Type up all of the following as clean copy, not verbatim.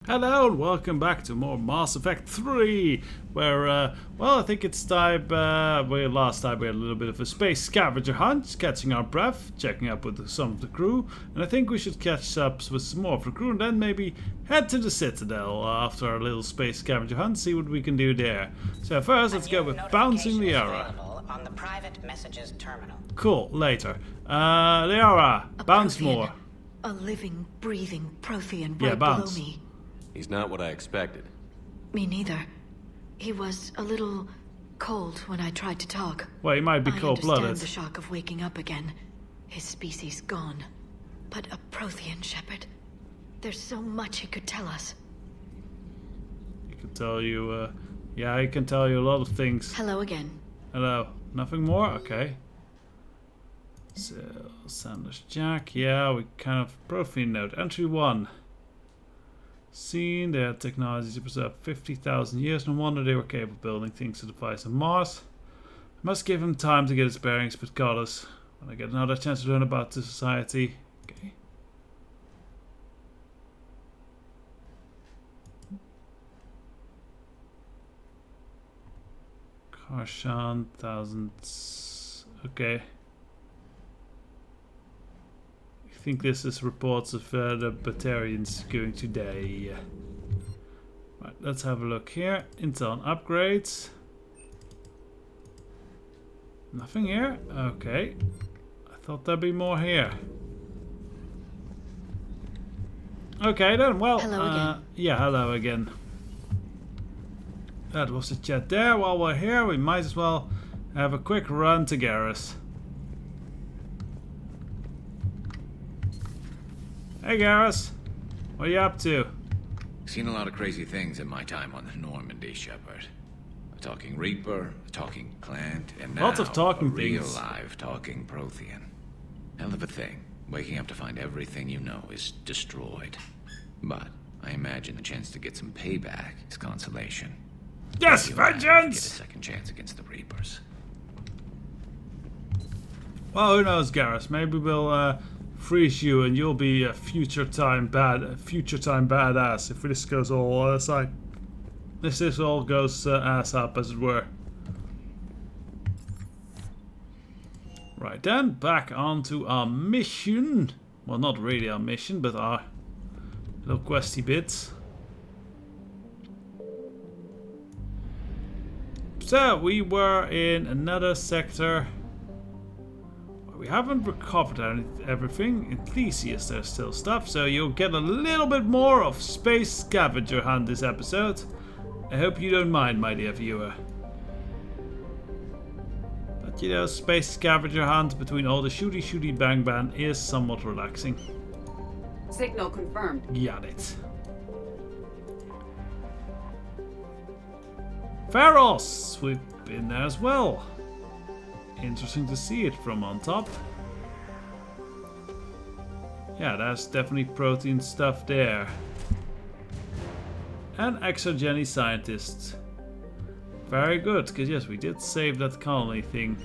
Hello and welcome back to more Mass Effect 3, where, well, I think it's time, last time we had a little bit of a space scavenger hunt, catching our breath, checking up with some of the crew, and I think we should catch up with some more of the crew and then maybe head to the citadel after our little space scavenger hunt, see what we can do there. So first, let's go with bouncing Liara. On the private messages terminal. Cool, later. Liara, bounce Prothean. more. A living, breathing Prothean Yeah, right bounce. below me. He's not what I expected. Me neither. He was a little cold when I tried to talk. Well, he might be I cold-blooded. understand the shock of waking up again. His species gone. But a Prothean shepherd. There's so much he could tell us. He can tell you, yeah, he can tell you a lot of things. Hello again. Hello. Nothing more? Okay. So, Sanders Jack. Yeah, we kind of... Profile note. Entry 1. Seen their technology to preserve 50,000 years. No wonder they were capable of building things to device on Mars. I must give him time to get his bearings, but goddess, when I get another chance to learn about the society... Okay. Karshan, thousands... Okay. I think this is reports of the Batarians going today. Right, let's have a look here. Intel and upgrades. Nothing here? Okay. I thought there'd be more here. Okay then, well... Hello again. Yeah, hello again. That was the chat there. While we're here, we might as well have a quick run to Garrus. Hey Garrus, what are you up to? Seen a lot of crazy things in my time on the Normandy, Shepard. A talking Reaper, a talking plant, and now Lots of talking a real things. live talking Prothean. Hell of a thing. Waking up to find everything you know is destroyed. But I imagine the chance to get some payback is consolation. Yes, You'll have to Get a vengeance! second chance against the Reapers. Well, who knows, Garrus? Maybe we'll freeze you, and you'll be a future time badass if this goes all this all goes ass up, as it were. Right then, back onto our mission. Well, not really our mission, but our little questy bits. So we were in another sector. We haven't recovered everything. In Theseus there's still stuff, so you'll get a little bit more of Space Scavenger Hunt this episode. I hope you don't mind, my dear viewer. But you know, Space Scavenger Hunt between all the shooty bang bang is somewhat relaxing. Signal confirmed. Got it. Pharos! We've been there as well. Interesting to see it from on top. Yeah, there's definitely protein stuff there. And exogeny scientists. Very good, because yes, we did save that colony thing.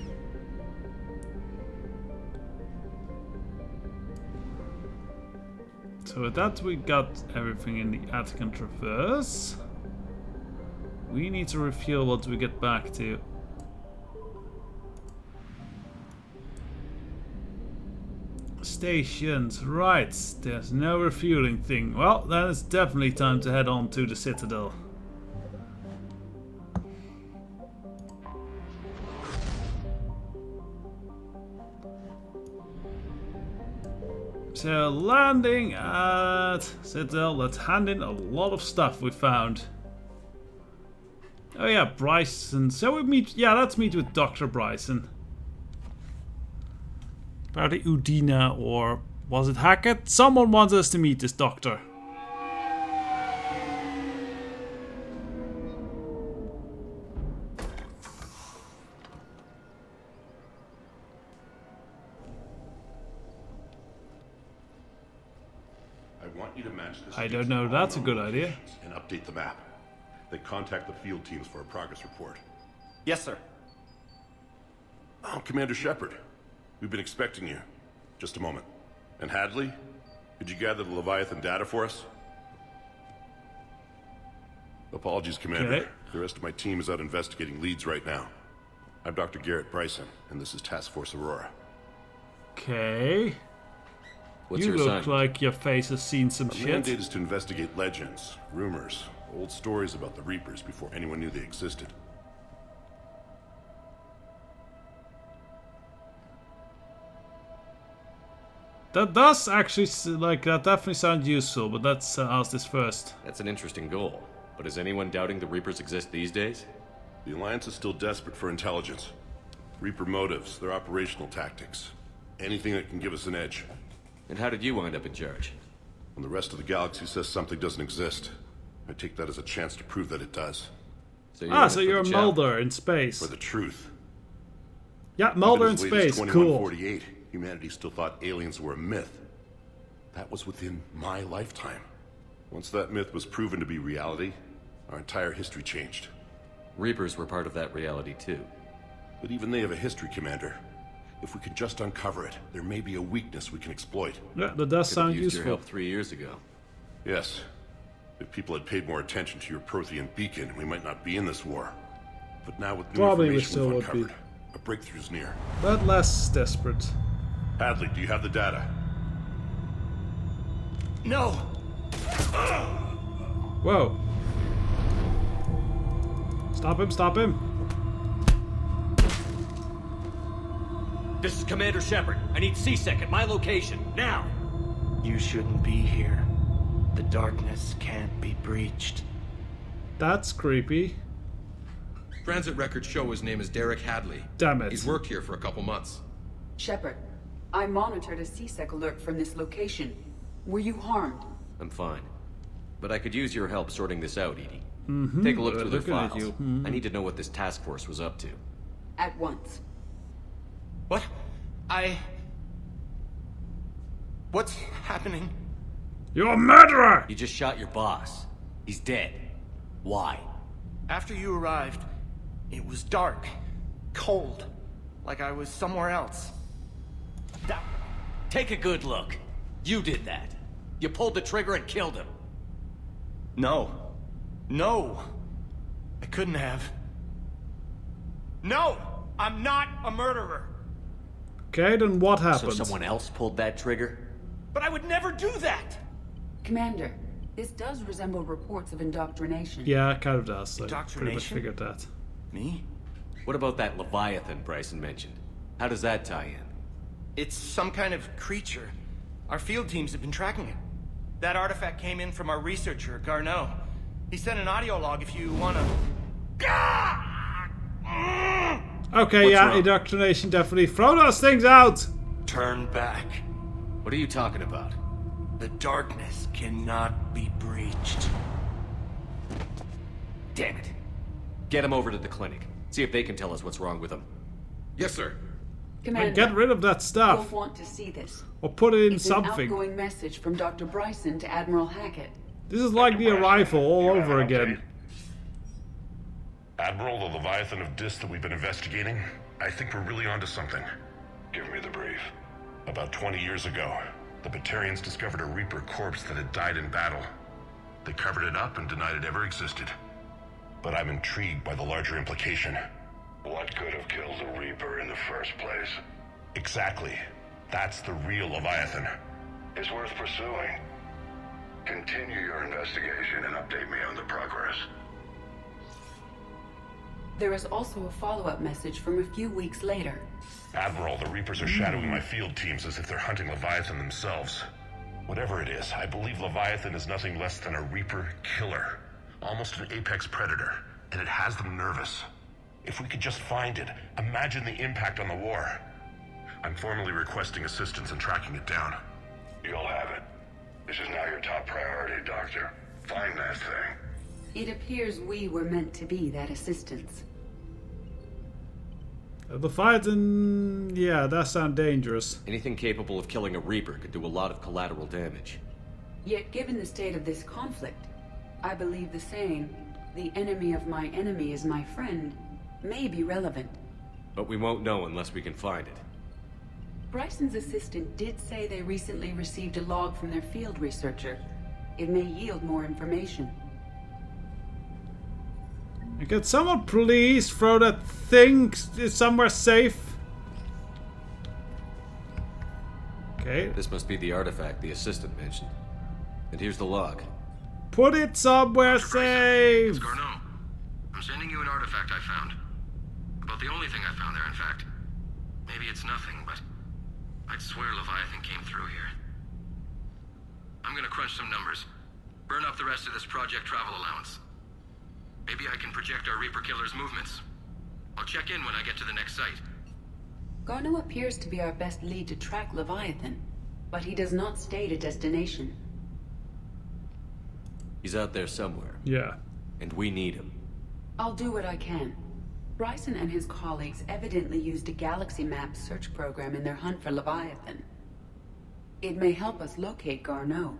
So with that, we got everything in the Atkin Traverse. We need to refuel once we get back to... Stations, right, there's no refueling thing. Well, then it's definitely time to head on to the Citadel. So, landing at Citadel, let's hand in a lot of stuff we found. Oh yeah, Bryson. So we meet, yeah, let's meet with Dr. Bryson. Apparently Udina, or was it Hackett? Someone wants us to meet this doctor. I want you to match this. I don't know, that's a good idea. And update the map. Then contact the field teams for a progress report. Yes, sir. Oh, Commander Shepard. We've been expecting you. Just a moment. And Hadley? Did you gather the Leviathan data for us? Apologies, Commander. Okay. The rest of my team is out investigating leads right now. I'm Dr. Garrett Bryson, and this is Task Force Aurora. Okay. What's You your look assignment? like your face has seen some My shit. mandate is to investigate legends, rumors, old stories about the Reapers before anyone knew they existed. That does actually, that definitely sounds useful, but let's ask this first. That's an interesting goal. But is anyone doubting the Reapers exist these days? The Alliance is still desperate for intelligence. Reaper motives, their operational tactics. Anything that can give us an edge. And how did you wind up in charge? When the rest of the galaxy says something doesn't exist, I take that as a chance to prove that it does. So So in it for you're the Mulder in space. For the truth. Yeah, Mulder in Even as late as space, cool. 2148, humanity still thought aliens were a myth. That was within my lifetime. Once that myth was proven to be reality, our entire history changed. Reapers were part of that reality too. But even they have a history, Commander. If we could just uncover it, there may be a weakness we can exploit. Yeah, that does Could have sound used your useful. help 3 years ago. Yes. If people had paid more attention to your Prothean beacon, we might not be in this war. But now with new Probably we information still we've would be. uncovered, a breakthrough's near. But less desperate. Hadley, do you have the data? No! Whoa. Stop him, stop him. This is Commander Shepard. I need C-Sec at my location, now! You shouldn't be here. The darkness can't be breached. That's creepy. Transit records show his name is Derek Hadley. Damn it. He's worked here for a couple months. Shepard, I monitored a C-Sec alert from this location. Were you harmed? I'm fine. But I could use your help sorting this out, Edie. Take a look through their looking at files. you. I need to know what this task force was up to. At once. What? What's happening? You're a murderer! You just shot your boss. He's dead. Why? After you arrived, it was dark, cold, like I was somewhere else. Take a good look. You did that. You pulled the trigger and killed him. No. No! I couldn't have. No! I'm not a murderer! Okay, then what So happened? someone else pulled that trigger? But I would never do that! Commander, this does resemble reports of indoctrination. Yeah, it kind of does. I pretty much Indoctrination? figured that. Me? What about that Leviathan Bryson mentioned? How does that tie in? It's some kind of creature. Our field teams have been tracking it. That artifact came in from our researcher, Garneau. He sent an audio log if you wanna... Okay, What's yeah, wrong? indoctrination definitely. Throw those things out! Turn back. What are you talking about? The darkness cannot be breached. Damn it. Get him over to the clinic. See if they can tell us what's wrong with him. Yes, sir. Commander, And get rid of that you'll stuff. want to see this. Or put it in It's an something. outgoing message from Dr. Bryson to Admiral Hackett. This is like the arrival all over again. Admiral, the Leviathan of Dis that we've been investigating, I think we're really onto something. Give me the brief. About 20 years ago, the Batarians discovered a Reaper corpse that had died in battle. They covered it up and denied it ever existed. But I'm intrigued by the larger implication. What could have killed the Reaper in the first place? Exactly. That's the real Leviathan. It's worth pursuing. Continue your investigation and update me on the progress. There is also a follow-up message from a few weeks later. Admiral, the Reapers are shadowing my field teams as if they're hunting Leviathan themselves. Whatever it is, I believe Leviathan is nothing less than a Reaper killer. Almost an apex predator, and it has them nervous. If we could just find it, imagine the impact on the war. I'm formally requesting assistance in tracking it down. You'll have it. This is now your top priority, Doctor. Find that thing. It appears we were meant to be that assistance. The fight and yeah, that sounds dangerous. Anything capable of killing a Reaper could do a lot of collateral damage. Yet given the state of this conflict, I believe the saying, "The enemy of my enemy is my friend," may be relevant. But we won't know unless we can find it. Bryson's assistant did say they recently received a log from their field researcher. It may yield more information. And can someone please throw that thing somewhere safe? Okay. This must be the artifact the assistant mentioned. And here's the log. Put it somewhere safe! It's Garneau. I'm sending you an artifact I found. About the only thing I found there, in fact. Maybe it's nothing, but I'd swear Leviathan came through here. I'm gonna crunch some numbers. Burn up the rest of this project travel allowance. Maybe I can project our Reaper Killer's movements. I'll check in when I get to the next site. Garneau appears to be our best lead to track Leviathan, but he does not state a destination. He's out there somewhere. Yeah. And we need him. I'll do what I can. Bryson and his colleagues evidently used a galaxy map search program in their hunt for Leviathan. It may help us locate Garneau.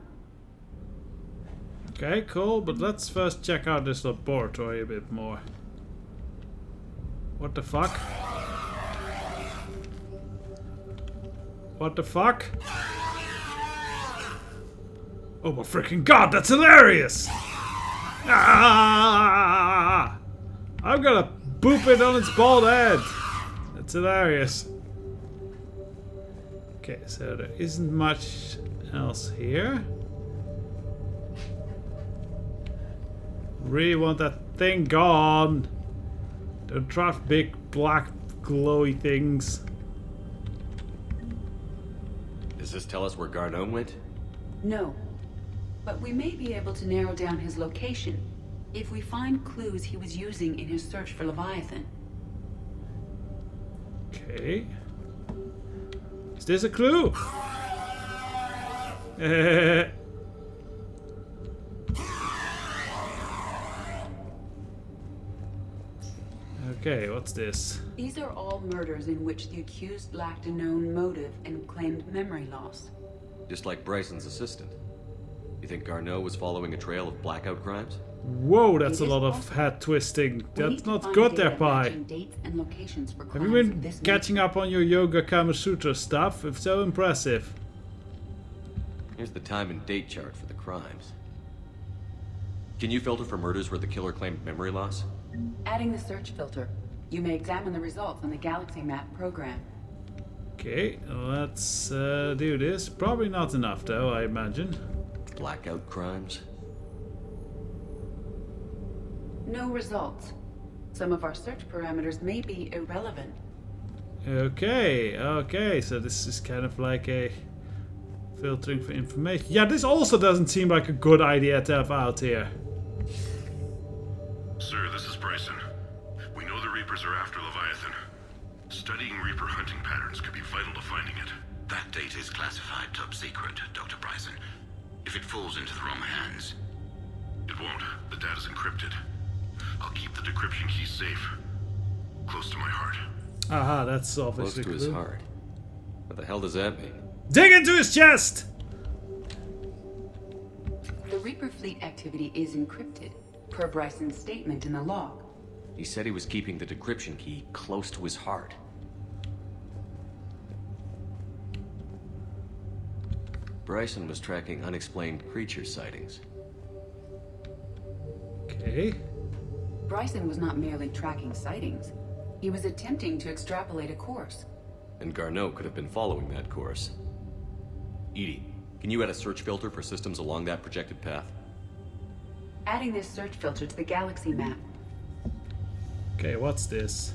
Okay, cool, but let's first check out this laboratory a bit more. What the fuck? What the fuck? Oh my freaking god, that's hilarious! Ah! I'm gonna boop it on its bald head! That's hilarious. Okay, so there isn't much else here. Really want that thing gone. Don't trust big black glowy things. Does this tell us where Garneau went? No. But we may be able to narrow down his location if we find clues he was using in his search for Leviathan. Okay. Is this a clue? Okay, what's this? These are all murders in which the accused lacked a known motive and claimed memory loss. Just like Bryson's assistant. You think Garneau was following a trail of blackout crimes? Whoa, that's a lot of head twisting. That's not good there, Pi. Have you been catching up on your Yoga Kama Sutra stuff? If so, impressive. Here's the time and date chart for the crimes. Can you filter for murders where the killer claimed memory loss? Adding the search filter. You may examine the results on the Galaxy Map program. Okay, let's do this. Probably not enough, though, I imagine. Blackout crimes? No results. Some of our search parameters may be irrelevant. Okay, okay, so this is kind of like a filtering for information. Yeah, this also doesn't seem like a good idea to have out here. Sir, this is Bryson. We know the Reapers are after Leviathan. Studying Reaper hunting patterns could be vital to finding it. That data is classified top secret, Dr. Bryson. If it falls into the wrong hands... It won't. The data's encrypted. I'll keep the decryption key safe. Close to my heart. Aha, that's obviously close to his heart. What the hell does that mean? Dig into his chest! The Reaper fleet activity is encrypted, per Bryson's statement in the log. He said he was keeping the decryption key close to his heart. Bryson was tracking unexplained creature sightings. Okay. Bryson was not merely tracking sightings. He was attempting to extrapolate a course. And Garneau could have been following that course. Edie, can you add a search filter for systems along that projected path? Adding this search filter to the Galaxy Map. Okay, what's this?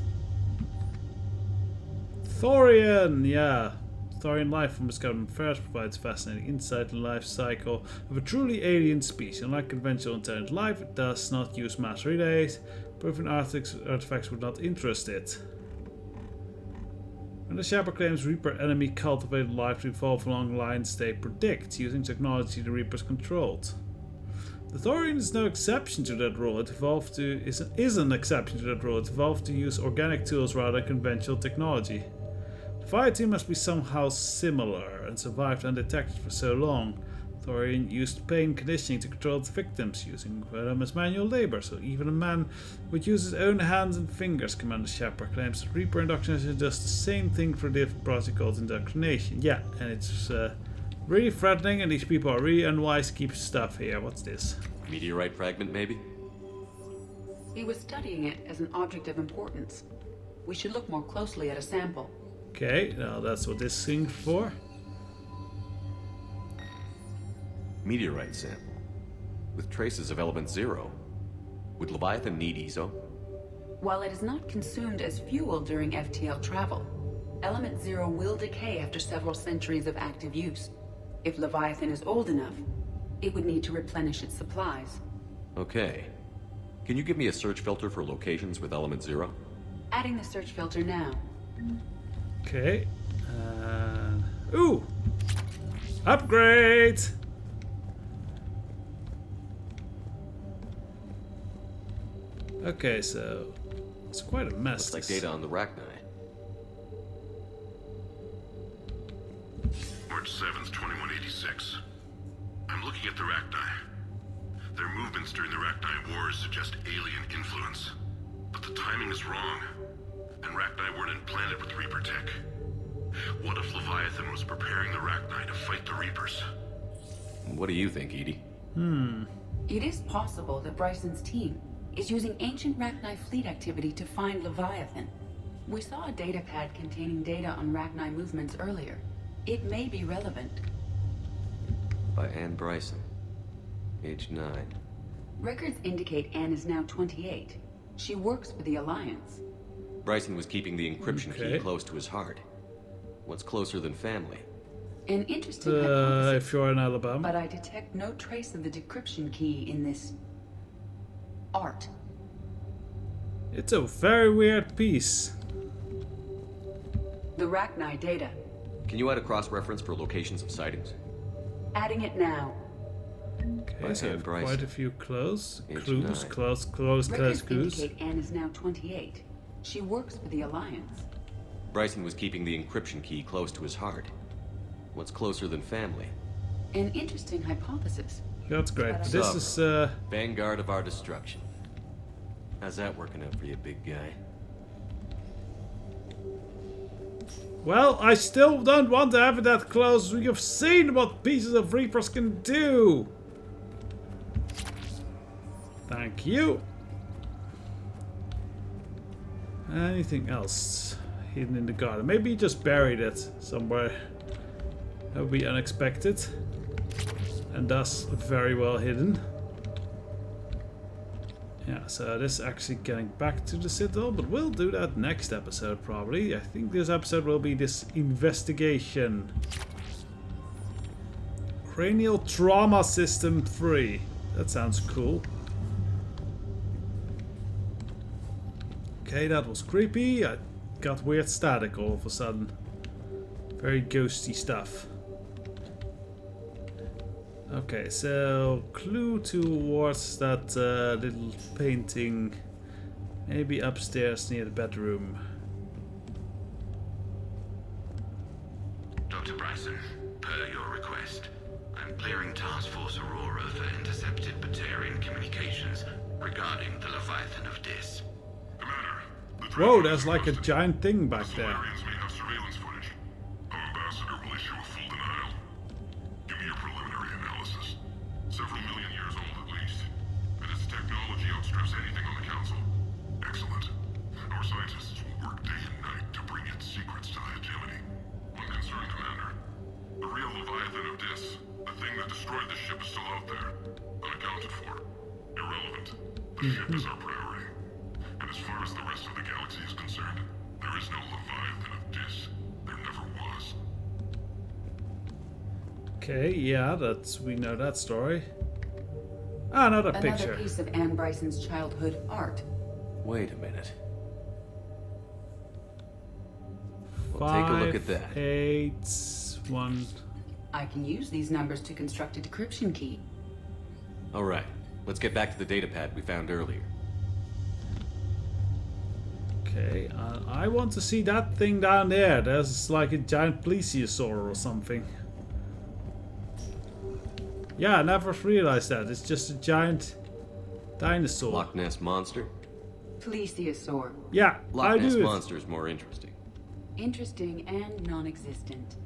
Thorian, yeah. Thorian life from discovered first provides fascinating insight in the life cycle of a truly alien species. Unlike conventional intelligent life, it does not use mass relays. Proven artifacts would not interest it. When the Shepard claims Reaper enemy cultivated life to evolve along lines they predict, using technology the Reapers controlled. The Thorian is no exception to that rule. It evolved to is an exception to that rule. It evolved to use organic tools rather than conventional technology. The fire team must be somehow similar and survived undetected for so long. Thorian used pain conditioning to control its victims, using them as manual labor, so even a man would use his own hands and fingers, Commander Shepard claims. That Reaper indoctrination does the same thing for different protocols indoctrination. Yeah, and it's really threatening, and these people are really unwise to keep stuff here. What's this? Meteorite fragment, maybe? He was studying it as an object of importance. We should look more closely at a sample. Okay, now that's what this thing's for. Meteorite sample. With traces of element 0. Would Leviathan need ESO? While it is not consumed as fuel during FTL travel, element 0 will decay after several centuries of active use. If Leviathan is old enough, it would need to replenish its supplies. Okay. Can you give me a search filter for locations with element 0? Adding the search filter now. Okay. Ooh! Upgrade! Okay, so it's quite a mess. Looks like data on the Rachni. March 7th, 2186. I'm looking at the Rachni. Their movements during the Rachni Wars suggest alien influence. But the timing is wrong. And Rachni weren't implanted with Reaper tech. What if Leviathan was preparing the Rachni to fight the Reapers? What do you think, Edie? It is possible that Bryson's team is using ancient Rachni fleet activity to find Leviathan. We saw a data pad containing data on Rachni movements earlier. It may be relevant. By Anne Bryson. Age 9. Records indicate Anne is now 28. She works for the Alliance. Bryson was keeping the encryption key Okay. close to his heart. What's closer than family? An interesting hypothesis, If you're in Alabama. but I detect no trace of the decryption key in this art. It's a very weird piece. The Rachni data. Can you add a cross-reference for locations of sightings? Adding it now. Okay, so I have Bryson. quite a few clues. Age Clues, 9. clues. Records indicate Anne is now 28. She works for the Alliance. Bryson was keeping the encryption key close to his heart. What's closer than family? An interesting hypothesis. That's great. But I- This is Vanguard of our destruction. How's that working out for you, big guy? well, I still don't want to have it that close. We have seen what pieces of Reapers can do. Thank you. Anything else hidden in the garden? Maybe he just buried it somewhere. That would be unexpected. And thus very well hidden. Yeah, so this is actually getting back to the citadel, but we'll do that next episode probably. I think this episode will be this investigation. Cranial Trauma System 3. That sounds cool. Okay, that was creepy. I got weird static all of a sudden. Very ghosty stuff. Okay, so clue towards that little painting. Maybe upstairs near the bedroom. Dr. Bryson, per your request, I'm clearing Task Force Aurora for intercepted Batarian communications regarding the Leviathan of Dis. Commander, the Whoa, there's like a giant thing back there. Solarians may have surveillance footage. Our ambassador will issue a full denial. Give me your preliminary analysis. Several million years old at least. And its technology outstrips anything on the Council. Excellent. Our scientists will work day and night to bring its secrets to the hegemony. One concern, Commander. The real Leviathan of Dis, the thing that destroyed the ship, is still out there. Unaccounted for. Irrelevant. The ship is our priority. And as far as the rest of the galaxy is concerned, there is no Leviathan of Dis. There never was. Okay, yeah, we know that story. Ah, another Another picture. piece of Anne Bryson's childhood art. Wait a minute. Well, take a look at that. 8, 1. I can use these numbers to construct a decryption key. Alright, let's get back to the data pad we found earlier. Okay, I want to see that thing down there. There's like a giant plesiosaur or something. Yeah, I never realized that. It's just a giant dinosaur. Loch Ness Monster? Plesiosaur. Yeah, Loch I Ness do. Monster is more interesting. Interesting and non-existent.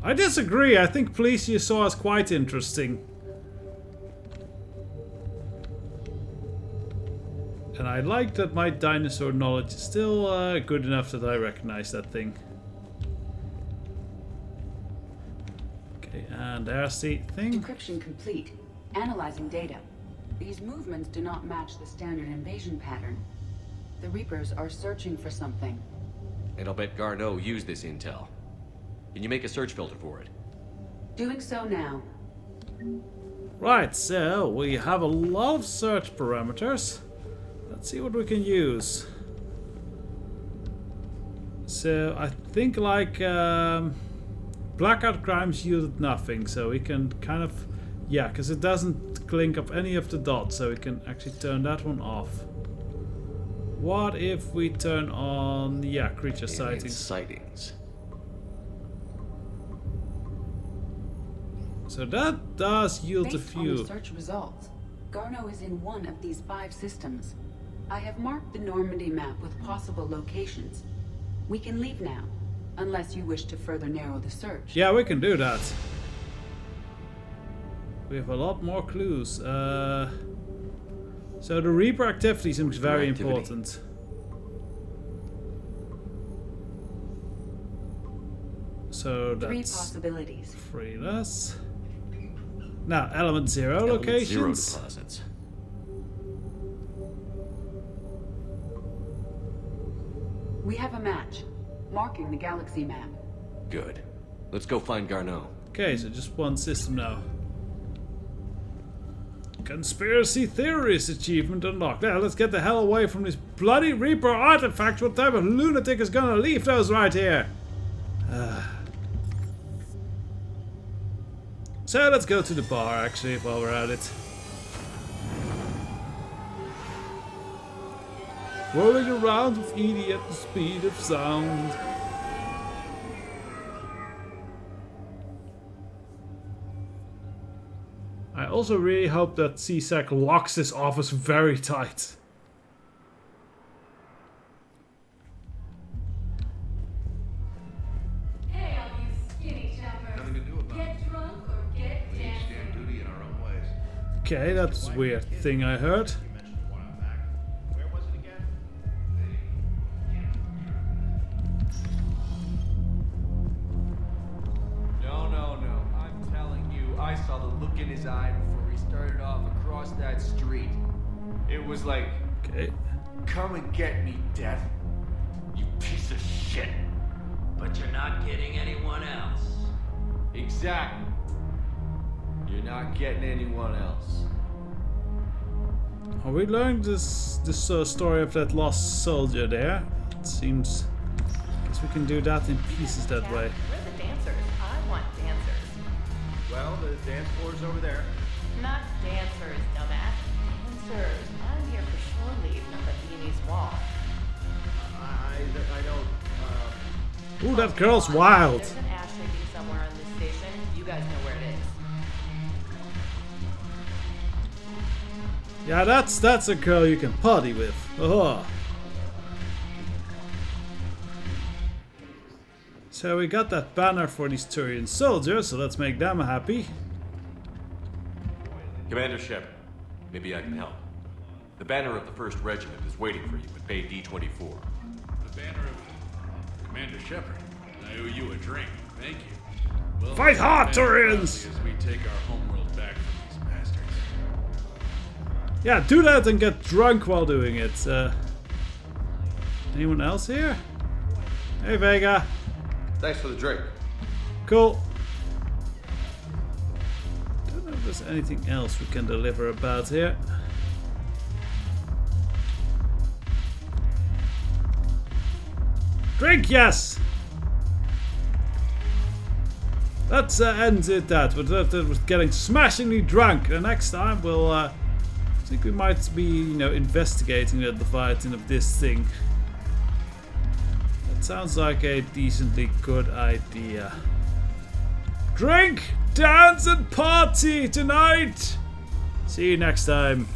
I disagree. I think plesiosaur is quite interesting. And I like that my dinosaur knowledge is still good enough that I recognize that thing. Okay, and there's the thing. Encryption complete. Analyzing data. These movements do not match the standard invasion pattern. The Reapers are searching for something. And I'll bet Garneau used this intel. Can you make a search filter for it? Doing so now. Right, so we have a lot of search parameters. Let's see what we can use. So I think like blackout crimes yielded nothing, so we can kind of, yeah, because it doesn't link up any of the dots, so we can actually turn that one off. What if we turn on, yeah, creature sightings? So that does yield a few. Based on the search results, Garneau is in one of these 5 systems. I have marked the Normandy map with possible locations. We can leave now, unless you wish to further narrow the search. Yeah, we can do that. We have a lot more clues. So the Reaper activity seems very important. So that's 3 possibilities. Freeless. Now, element 0 locations. 0 deposits. We have a match, marking the galaxy map. Good. Let's go find Garneau. Okay, so just one system now. Conspiracy theories achievement unlocked. Now, let's get the hell away from this bloody Reaper artifact. What type of lunatic is gonna leave those right here? So let's go to the bar, actually, while we're at it. Whirling around with Edie at the speed of sound. I also really hope that C-Sec locks this office very tight. Hey, all you skinny choppers. Nothing to do about it. Get drunk or get We each dancing. stand duty in our own ways. Okay, that's a weird thing I heard. You mentioned a while back. Where was it again? No. I'm telling you, I saw the look in his eye before he started off across that street. It was like, Okay. come and get me, Death. You piece of shit. But you're not getting anyone else. Exactly. You're not getting anyone else. Are we learning this story of that lost soldier there? It seems. Guess we can do that in pieces that way. We're the dancers. I want dancers. Well, the dance floor's over there. Not dancers, dumbass. Dancers. I'm here for shore leave, not the beanie's wall. I don't, Ooh, that girl's wild. There's an ashtray bin somewhere on this station. You guys know where it is. Yeah, that's a girl you can party with. Oh. So we got that banner for these Turian soldiers, so let's make them happy. Commander Shepard, maybe I can help. The banner of the 1st Regiment is waiting for you at Bay D-24. The banner of Commander Shepard. I owe you a drink. Thank you. Well, Fight hard, Turians! As we take our homeworld back from these bastards. Yeah, do that and get drunk while doing it. Anyone else here? Hey, Vega. Thanks for the drink. Cool. Don't know if there's anything else we can deliver about here. Drink, yes! Let's end it with getting smashingly drunk. The next time we'll, I think we might be, investigating the Leviathan of this thing. That sounds like a decently good idea. Drink, dance, and party tonight! See you next time.